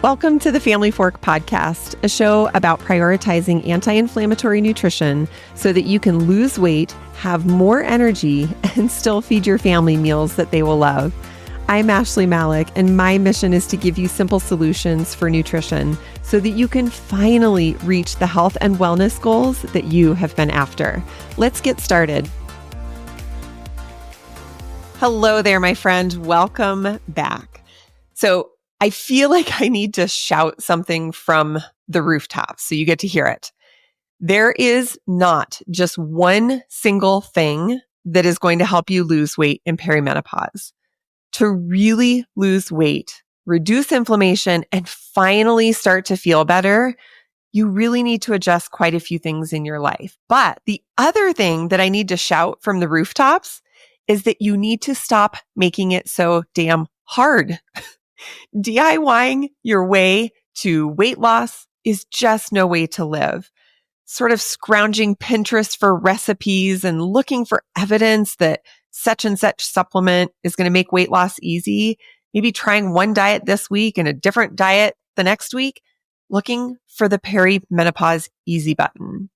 Welcome to the Family Fork Podcast, a show about prioritizing anti-inflammatory nutrition so that you can lose weight, have more energy, and still feed your family meals that they will love. I'm Ashley Malik, and my mission is to give you simple solutions for nutrition so that you can finally reach the health and wellness goals that you have been after. Let's get started. Hello there, my friend. Welcome back. So I feel like I need to shout something from the rooftops so you get to hear it. There is not just one single thing that is going to help you lose weight in perimenopause. To really lose weight, reduce inflammation, and finally start to feel better, you really need to adjust quite a few things in your life. But the other thing that I need to shout from the rooftops is that you need to stop making it so damn hard. DIYing your way to weight loss is just no way to live. Sort of scrounging Pinterest for recipes and looking for evidence that such and such supplement is going to make weight loss easy. Maybe trying one diet this week and a different diet the next week, looking for the perimenopause easy button.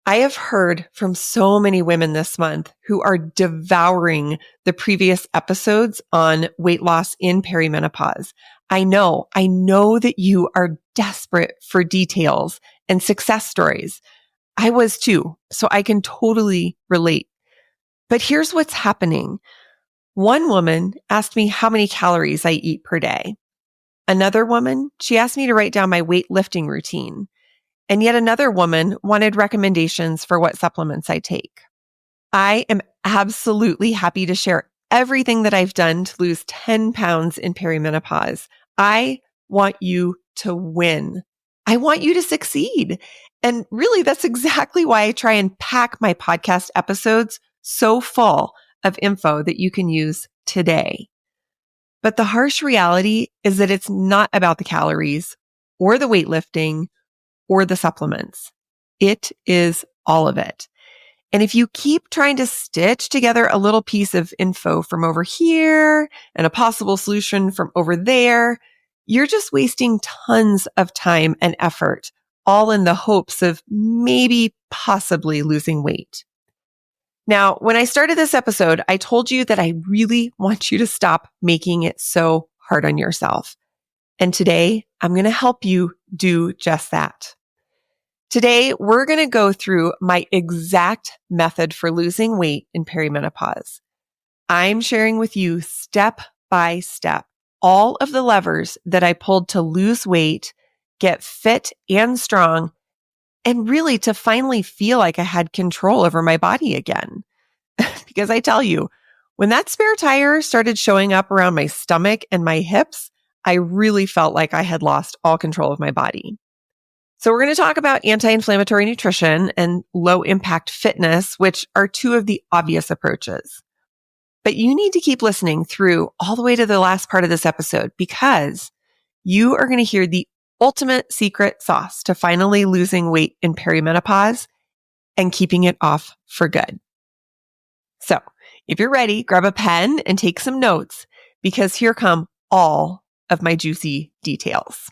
I have heard from so many women this month who are devouring the previous episodes on weight loss in perimenopause. I know that you are desperate for details and success stories. I was too, so I can totally relate. But here's what's happening. One woman asked me how many calories I eat per day. Another woman, she asked me to write down my weightlifting routine. And yet another woman wanted recommendations for what supplements I take. I am absolutely happy to share everything that I've done to lose 10 pounds in perimenopause. I want you to win. I want you to succeed. And really, that's exactly why I try and pack my podcast episodes so full of info that you can use today. But the harsh reality is that it's not about the calories or the weightlifting or the supplements. It is all of it. And if you keep trying to stitch together a little piece of info from over here and a possible solution from over there, you're just wasting tons of time and effort, all in the hopes of maybe possibly losing weight. Now, when I started this episode, I told you that I really want you to stop making it so hard on yourself. And today, I'm going to help you do just that. Today, we're going to go through my exact method for losing weight in perimenopause. I'm sharing with you step by step all of the levers that I pulled to lose weight, get fit and strong, and really to finally feel like I had control over my body again. Because I tell you, when that spare tire started showing up around my stomach and my hips, I really felt like I had lost all control of my body. So we're going to talk about anti-inflammatory nutrition and low-impact fitness, which are two of the obvious approaches. But you need to keep listening through all the way to the last part of this episode because you are going to hear the ultimate secret sauce to finally losing weight in perimenopause and keeping it off for good. So if you're ready, grab a pen and take some notes because here come all of my juicy details.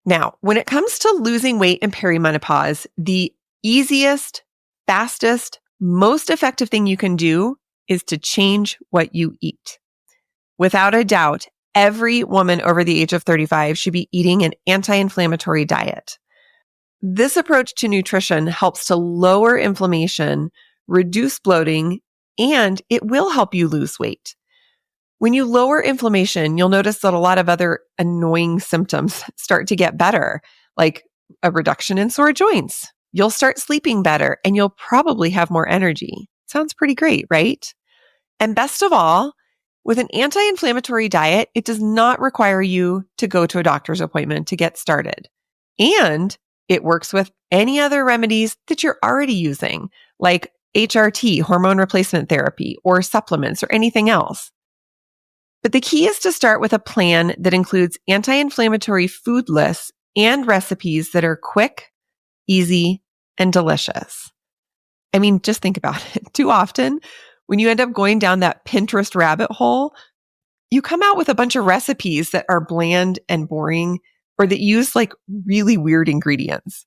Now, when it comes to losing weight in perimenopause, the easiest, fastest, most effective thing you can do is to change what you eat. Without a doubt, every woman over the age of 35 should be eating an anti-inflammatory diet. This approach to nutrition helps to lower inflammation, reduce bloating, and it will help you lose weight. When you lower inflammation, you'll notice that a lot of other annoying symptoms start to get better, like a reduction in sore joints. You'll start sleeping better and you'll probably have more energy. Sounds pretty great, right? And best of all, with an anti-inflammatory diet, it does not require you to go to a doctor's appointment to get started. And it works with any other remedies that you're already using, like HRT, hormone replacement therapy, or supplements or anything else. But the key is to start with a plan that includes anti-inflammatory food lists and recipes that are quick, easy, and delicious. I mean, just think about it. Too often, when you end up going down that Pinterest rabbit hole, you come out with a bunch of recipes that are bland and boring or that use like really weird ingredients.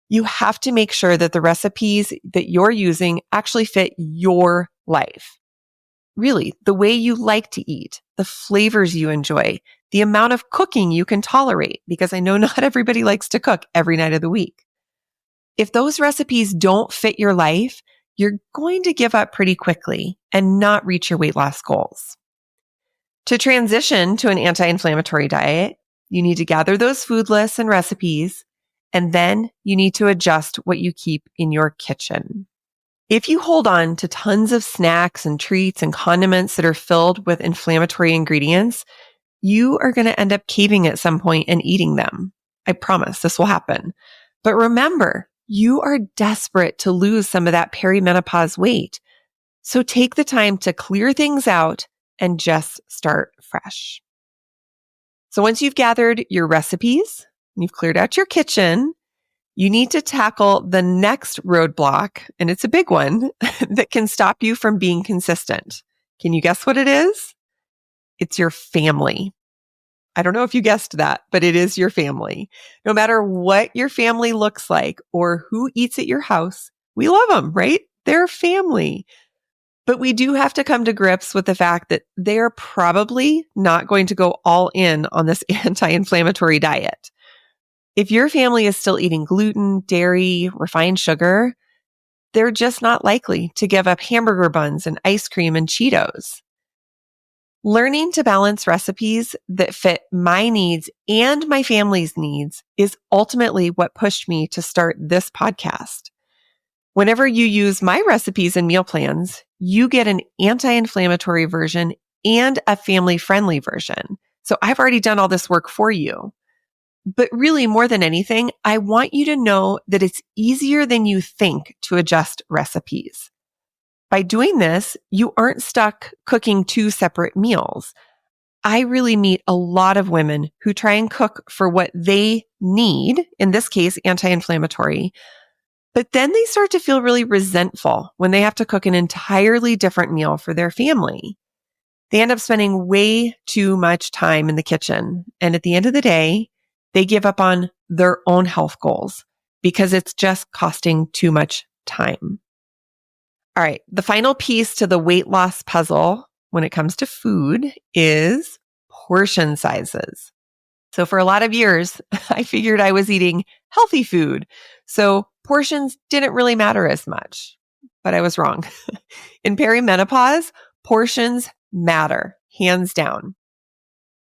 You have to make sure that the recipes that you're using actually fit your life. Really, the way you like to eat, the flavors you enjoy, the amount of cooking you can tolerate, because I know not everybody likes to cook every night of the week. If those recipes don't fit your life, you're going to give up pretty quickly and not reach your weight loss goals. To transition to an anti-inflammatory diet, you need to gather those food lists and recipes, and then you need to adjust what you keep in your kitchen. If you hold on to tons of snacks and treats and condiments that are filled with inflammatory ingredients, you are going to end up caving at some point and eating them. I promise this will happen. But remember, you are desperate to lose some of that perimenopause weight. So take the time to clear things out and just start fresh. So once you've gathered your recipes, you've cleared out your kitchen, you need to tackle the next roadblock, and it's a big one, that can stop you from being consistent. Can you guess what it is? It's your family. I don't know if you guessed that, but it is your family. No matter what your family looks like or who eats at your house, we love them, right? They're family. But we do have to come to grips with the fact that they're probably not going to go all in on this anti-inflammatory diet. If your family is still eating gluten, dairy, refined sugar, they're just not likely to give up hamburger buns and ice cream and Cheetos. Learning to balance recipes that fit my needs and my family's needs is ultimately what pushed me to start this podcast. Whenever you use my recipes and meal plans, you get an anti-inflammatory version and a family-friendly version. So I've already done all this work for you. But really, more than anything, I want you to know that it's easier than you think to adjust recipes. By doing this, you aren't stuck cooking two separate meals. I really meet a lot of women who try and cook for what they need, in this case, anti-inflammatory, but then they start to feel really resentful when they have to cook an entirely different meal for their family. They end up spending way too much time in the kitchen. And at the end of the day, they give up on their own health goals because it's just costing too much time. All right. The final piece to the weight loss puzzle when it comes to food is portion sizes. So for a lot of years, I figured I was eating healthy food. So portions didn't really matter as much, but I was wrong. In perimenopause, portions matter, hands down.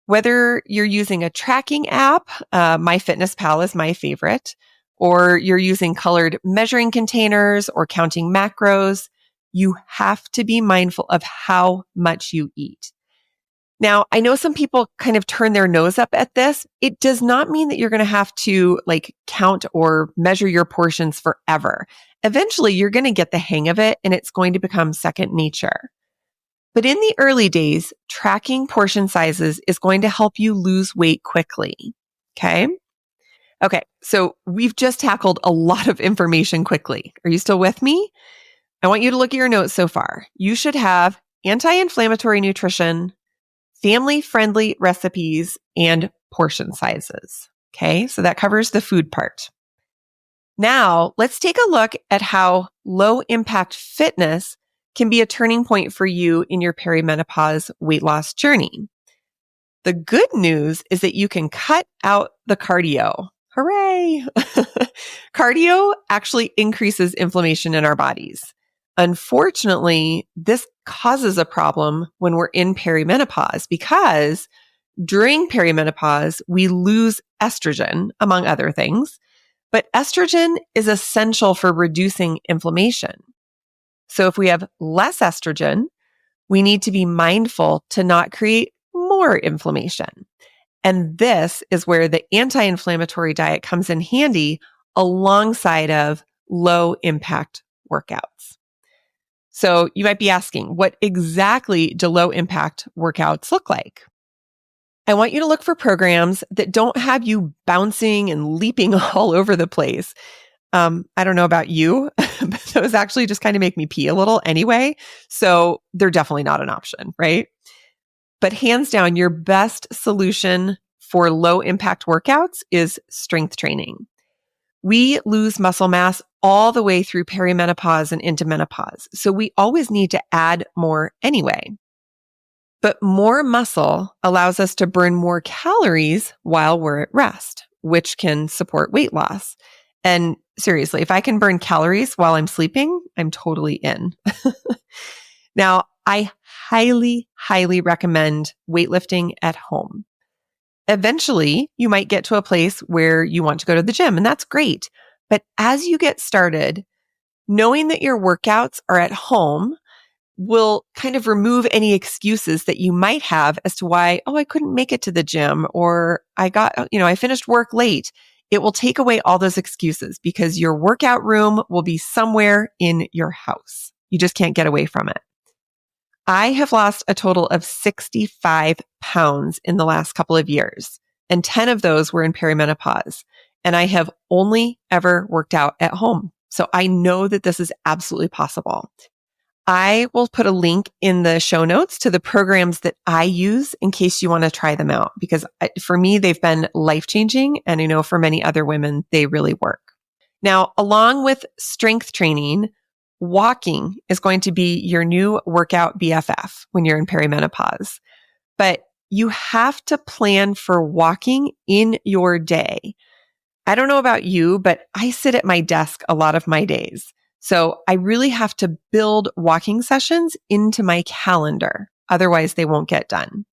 Whether you're using a tracking app, MyFitnessPal is my favorite, or you're using colored measuring containers or counting macros, you have to be mindful of how much you eat. Now, I know some people kind of turn their nose up at this. It does not mean that you're going to have to count or measure your portions forever. Eventually, you're going to get the hang of it and it's going to become second nature. But in the early days, tracking portion sizes is going to help you lose weight quickly. Okay. So we've just tackled a lot of information quickly. Are you still with me? I want you to look at your notes so far. You should have anti-inflammatory nutrition, family-friendly recipes, and portion sizes. Okay. So that covers the food part. Now let's take a look at how low impact fitness can be a turning point for you in your perimenopause weight loss journey. The good news is that you can cut out the cardio. Hooray! Cardio actually increases inflammation in our bodies. Unfortunately, this causes a problem when we're in perimenopause because during perimenopause, we lose estrogen, among other things, but estrogen is essential for reducing inflammation. So if we have less estrogen, we need to be mindful to not create more inflammation. And this is where the anti-inflammatory diet comes in handy alongside of low impact workouts. So you might be asking, what exactly do low impact workouts look like? I want you to look for programs that don't have you bouncing and leaping all over the place. I don't know about you, but those actually just kind of make me pee a little anyway. So they're definitely not an option, right? But hands down, your best solution for low impact workouts is strength training. We lose muscle mass all the way through perimenopause and into menopause. So we always need to add more anyway. But more muscle allows us to burn more calories while we're at rest, which can support weight loss. And seriously, if I can burn calories while I'm sleeping, I'm totally in. Now, I highly, highly recommend weightlifting at home. Eventually, you might get to a place where you want to go to the gym, and that's great. But as you get started, knowing that your workouts are at home will kind of remove any excuses that you might have as to why, I couldn't make it to the gym, or I finished work late. It will take away all those excuses because your workout room will be somewhere in your house. You just can't get away from it. I have lost a total of 65 pounds in the last couple of years, and 10 of those were in perimenopause. And I have only ever worked out at home. So I know that this is absolutely possible. I will put a link in the show notes to the programs that I use in case you want to try them out, because for me, they've been life-changing. And I know for many other women, they really work. Now, along with strength training, walking is going to be your new workout BFF when you're in perimenopause. But you have to plan for walking in your day. I don't know about you, but I sit at my desk a lot of my days. So I really have to build walking sessions into my calendar. Otherwise, they won't get done.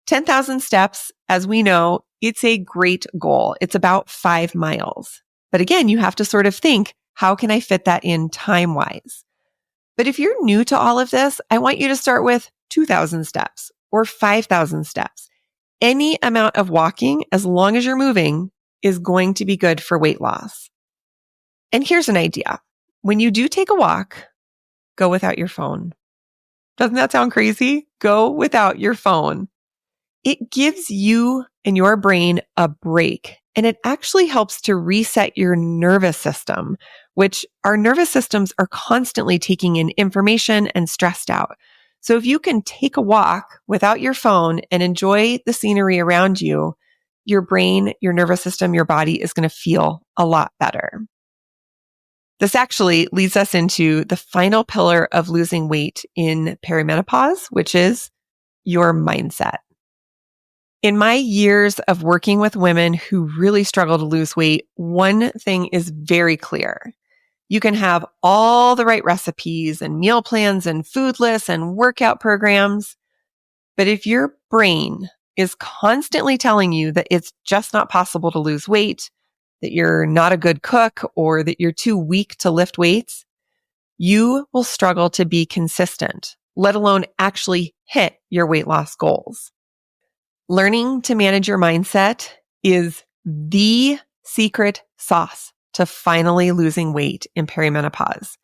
10,000 steps, as we know, it's a great goal. It's about 5 miles. But again, you have to sort of think, how can I fit that in time-wise? But if you're new to all of this, I want you to start with 2,000 steps or 5,000 steps. Any amount of walking, as long as you're moving, is going to be good for weight loss. And here's an idea. When you do take a walk, go without your phone. Doesn't that sound crazy? Go without your phone. It gives you and your brain a break, and it actually helps to reset your nervous system, which our nervous systems are constantly taking in information and stressed out. So if you can take a walk without your phone and enjoy the scenery around you, your brain, your nervous system, your body is going to feel a lot better. This actually leads us into the final pillar of losing weight in perimenopause, which is your mindset. In my years of working with women who really struggle to lose weight, one thing is very clear. You can have all the right recipes and meal plans and food lists and workout programs, but if your brain is constantly telling you that it's just not possible to lose weight, that you're not a good cook, or that you're too weak to lift weights, you will struggle to be consistent, let alone actually hit your weight loss goals. Learning to manage your mindset is the secret sauce to finally losing weight in perimenopause.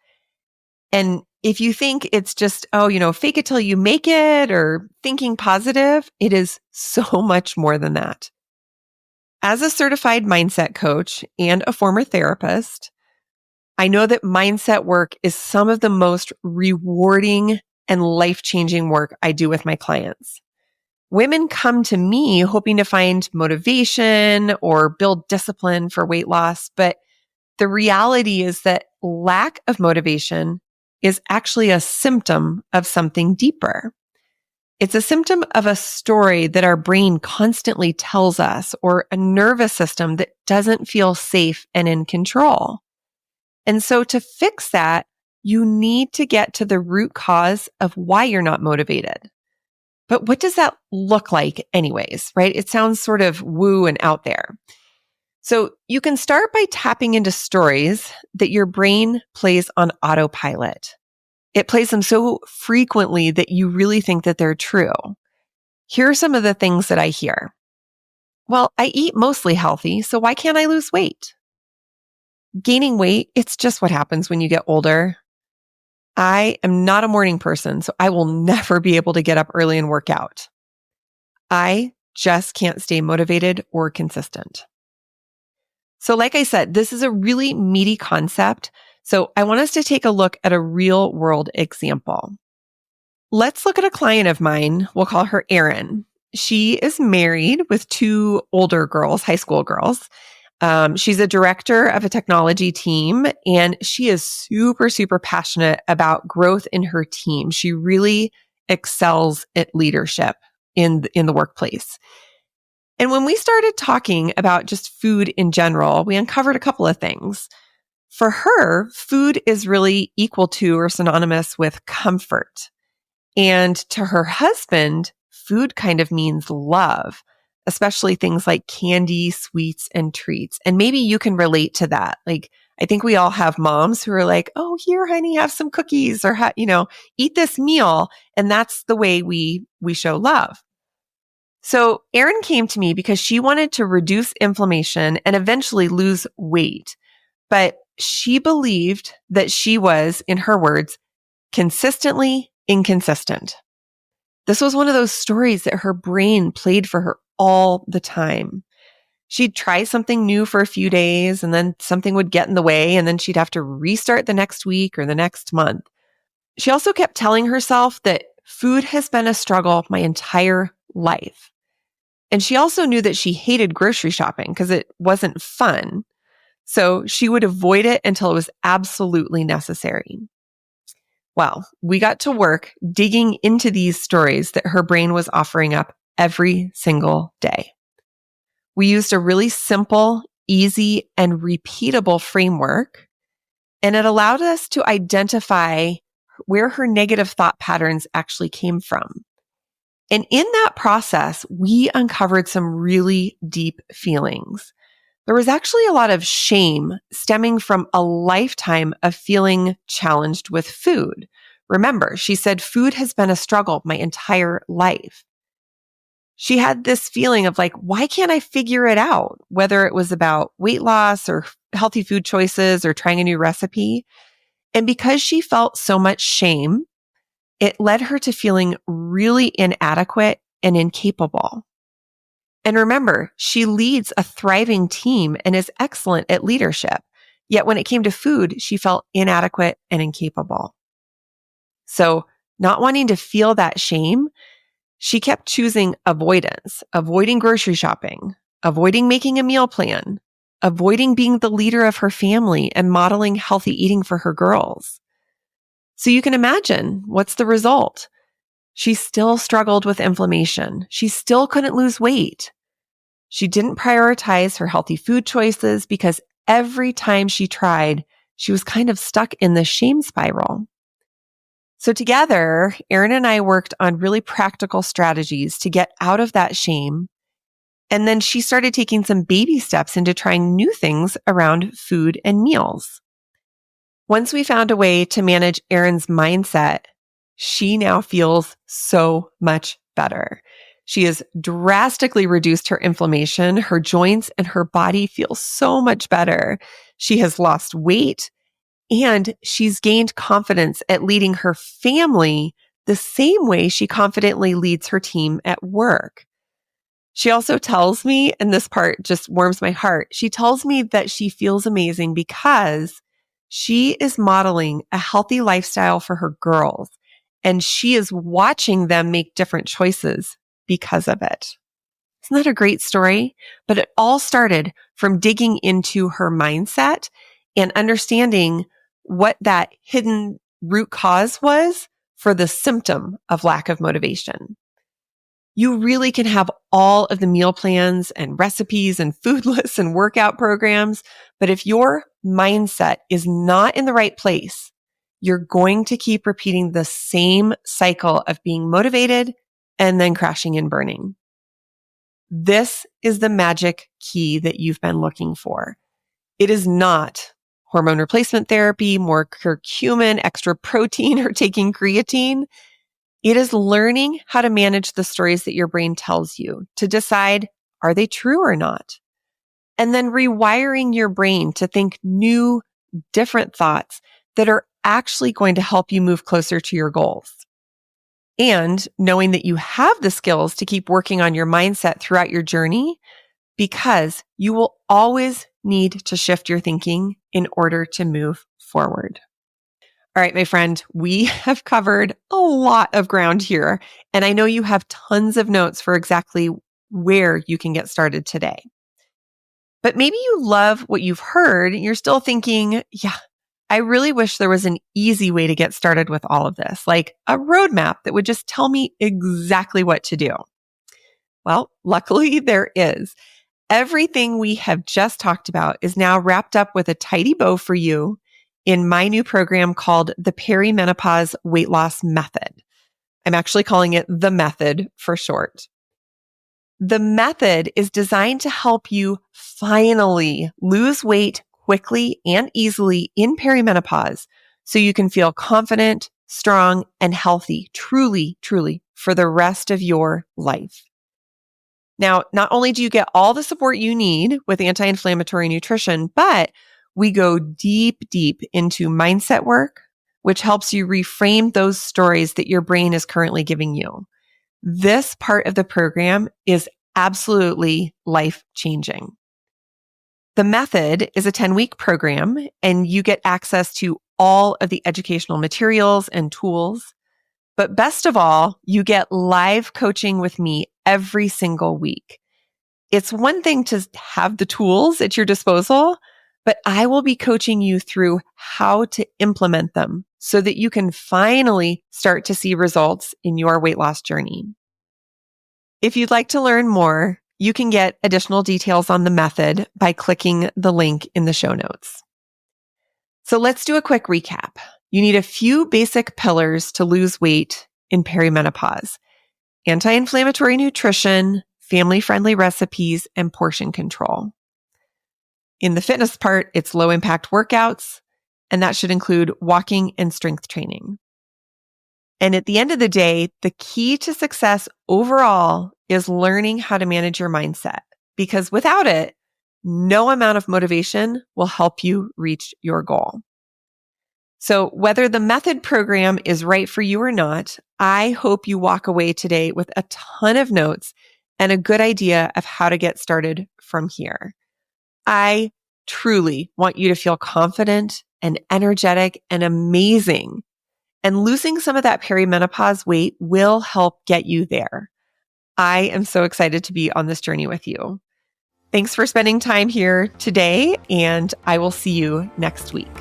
And if you think it's just, fake it till you make it or thinking positive, it is so much more than that. As a certified mindset coach and a former therapist, I know that mindset work is some of the most rewarding and life-changing work I do with my clients. Women come to me hoping to find motivation or build discipline for weight loss, but the reality is that lack of motivation is actually a symptom of something deeper. It's a symptom of a story that our brain constantly tells us, or a nervous system that doesn't feel safe and in control. And so to fix that, you need to get to the root cause of why you're not motivated. But what does that look like anyways, right? It sounds sort of woo and out there. So you can start by tapping into stories that your brain plays on autopilot. It plays them so frequently that you really think that they're true. Here are some of the things that I hear. Well, I eat mostly healthy, so why can't I lose weight? Gaining weight, it's just what happens when you get older. I am not a morning person, so I will never be able to get up early and work out. I just can't stay motivated or consistent. So like I said, this is a really meaty concept. So I want us to take a look at a real world example. Let's look at a client of mine. We'll call her Erin. She is married with two older girls, high school girls. She's a director of a technology team, and she is super, super passionate about growth in her team. She really excels at leadership in the workplace. And when we started talking about just food in general, we uncovered a couple of things. For her, food is really equal to or synonymous with comfort. And to her husband, food kind of means love, especially things like candy, sweets, and treats. And maybe you can relate to that. Like, I think we all have moms who are like, oh, here, honey, have some cookies or, eat this meal. And that's the way we show love. So Erin came to me because she wanted to reduce inflammation and eventually lose weight. But she believed that she was, in her words, consistently inconsistent. This was one of those stories that her brain played for her all the time. She'd try something new for a few days and then something would get in the way and then she'd have to restart the next week or the next month. She also kept telling herself that food has been a struggle my entire life. And she also knew that she hated grocery shopping because it wasn't fun. So she would avoid it until it was absolutely necessary. Well, we got to work digging into these stories that her brain was offering up every single day. We used a really simple, easy, and repeatable framework, and it allowed us to identify where her negative thought patterns actually came from. And in that process, we uncovered some really deep feelings. There was actually a lot of shame stemming from a lifetime of feeling challenged with food. Remember, she said food has been a struggle my entire life. She had this feeling of like, why can't I figure it out? Whether it was about weight loss or healthy food choices or trying a new recipe. And because she felt so much shame, it led her to feeling really inadequate and incapable. And remember, she leads a thriving team and is excellent at leadership. Yet when it came to food, she felt inadequate and incapable. So not wanting to feel that shame, she kept choosing avoidance, avoiding grocery shopping, avoiding making a meal plan, avoiding being the leader of her family and modeling healthy eating for her girls. So you can imagine what's the result. She still struggled with inflammation. She still couldn't lose weight. She didn't prioritize her healthy food choices because every time she tried, she was kind of stuck in the shame spiral. So together, Erin and I worked on really practical strategies to get out of that shame. And then she started taking some baby steps into trying new things around food and meals. Once we found a way to manage Erin's mindset, she now feels so much better. She has drastically reduced her inflammation. Her joints and her body feel so much better. She has lost weight and she's gained confidence at leading her family the same way she confidently leads her team at work. She also tells me, and this part just warms my heart, she tells me that she feels amazing because she is modeling a healthy lifestyle for her girls, and she is watching them make different choices because of it. Isn't that a great story? But it all started from digging into her mindset and understanding what that hidden root cause was for the symptom of lack of motivation. You really can have all of the meal plans and recipes and food lists and workout programs, but if your mindset is not in the right place, you're going to keep repeating the same cycle of being motivated and then crashing and burning. This is the magic key that you've been looking for. It is not hormone replacement therapy, more curcumin, extra protein, or taking creatine. It is learning how to manage the stories that your brain tells you to decide, are they true or not? And then rewiring your brain to think new, different thoughts that are actually going to help you move closer to your goals. And knowing that you have the skills to keep working on your mindset throughout your journey, because you will always need to shift your thinking in order to move forward. All right, my friend, we have covered a lot of ground here, and I know you have tons of notes for exactly where you can get started today. But maybe you love what you've heard. You're still thinking, yeah, I really wish there was an easy way to get started with all of this, like a roadmap that would just tell me exactly what to do. Well, luckily there is. Everything we have just talked about is now wrapped up with a tidy bow for you in my new program called the Perimenopause Weight Loss Method. I'm actually calling it the method for short. The method is designed to help you finally lose weight quickly and easily in perimenopause so you can feel confident, strong, and healthy, truly, truly, for the rest of your life. Now, not only do you get all the support you need with anti-inflammatory nutrition, but we go deep, deep into mindset work, which helps you reframe those stories that your brain is currently giving you. This part of the program is absolutely life-changing. The method is a 10-week program, and you get access to all of the educational materials and tools. But best of all, you get live coaching with me every single week. It's one thing to have the tools at your disposal, but I will be coaching you through how to implement them so that you can finally start to see results in your weight loss journey. If you'd like to learn more, you can get additional details on the method by clicking the link in the show notes. So let's do a quick recap. You need a few basic pillars to lose weight in perimenopause: anti-inflammatory nutrition, family-friendly recipes, and portion control. In the fitness part, it's low-impact workouts, and that should include walking and strength training. And at the end of the day, the key to success overall is learning how to manage your mindset, because without it, no amount of motivation will help you reach your goal. So whether the method program is right for you or not, I hope you walk away today with a ton of notes and a good idea of how to get started from here. I truly want you to feel confident and energetic and amazing. And losing some of that perimenopause weight will help get you there. I am so excited to be on this journey with you. Thanks for spending time here today, and I will see you next week.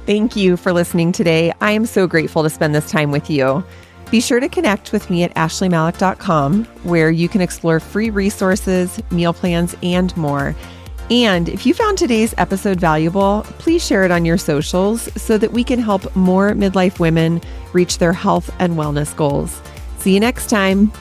Thank you for listening today. I am so grateful to spend this time with you. Be sure to connect with me at ashleymalik.com, where you can explore free resources, meal plans, and more. And if you found today's episode valuable, please share it on your socials so that we can help more midlife women reach their health and wellness goals. See you next time.